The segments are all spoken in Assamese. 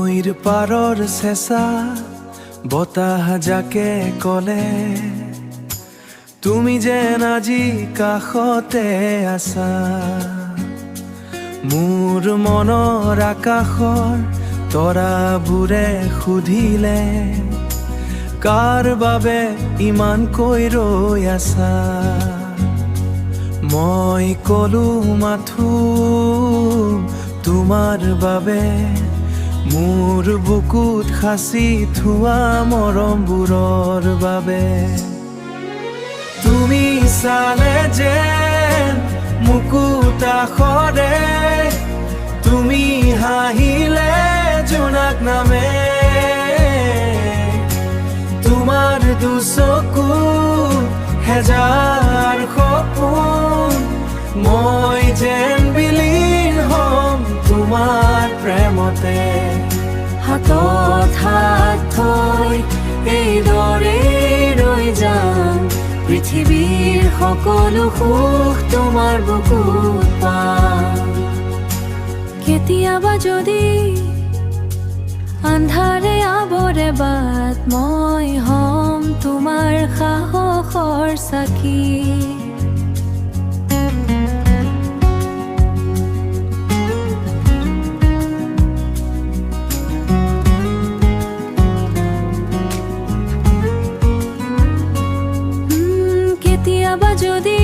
নৈৰ পাৰৰ চেঁচা বতাহ যাকে কলে তুমি যেন আজি কাষতে আছা মোৰ মনৰ আকাশৰ তৰাবোৰে সুধিলে কাৰ বাবে ইমানকৈ ৰৈ আছা মই কলো মাথো তোমাৰ বাবে মোৰ বুকুত সাঁচি থোৱা মৰমবোৰৰ বাবে তুমি চালে যেন মুকুত আখৰে তুমি হাঁহিলে জোনাক নামে তোমাৰ দুচকুত হেজাৰ সপোন মই যেন বিলীন হম তোমাৰ প্ৰেমতে হাতত হাত থৈ এইদৰে ৰৈ যাম পৃথিৱীৰ সকলো সুখ তোমাৰ বুকুত পাম কেতিয়াবা যদি আন্ধাৰে আৱৰে বাট মই হম তোমাৰ সাহসৰ চাকি কেতিয়াবা যদি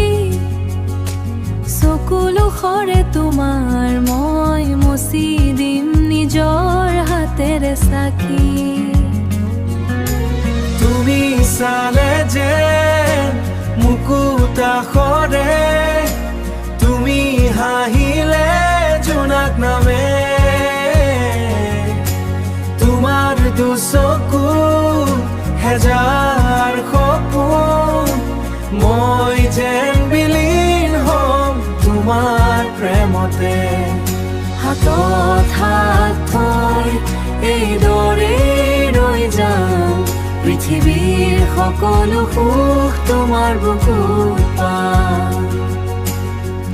চকুলো সৰে তোমাৰ মই মুচি দিম নিজৰ হাতেৰে চাকি তুমি চালে যেন মুকুত আখৰে তুমি হাঁহিলে জোনাক নামে তোমাৰ দুচকুত হেজাৰ সপোন মই যেন বিলীন হম তোমাৰ প্ৰেমতে হাতত হাত থৈ এইদৰে ৰৈ যাম পৃথিৱীৰ সকলো সুখ তোমাৰ বুকুত পাম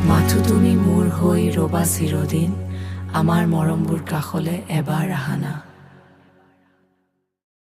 মাথো তুমি মোৰ হৈ ৰবা চিৰদিন আমাৰ মৰমবোৰ কাষলে এবাৰ আহা না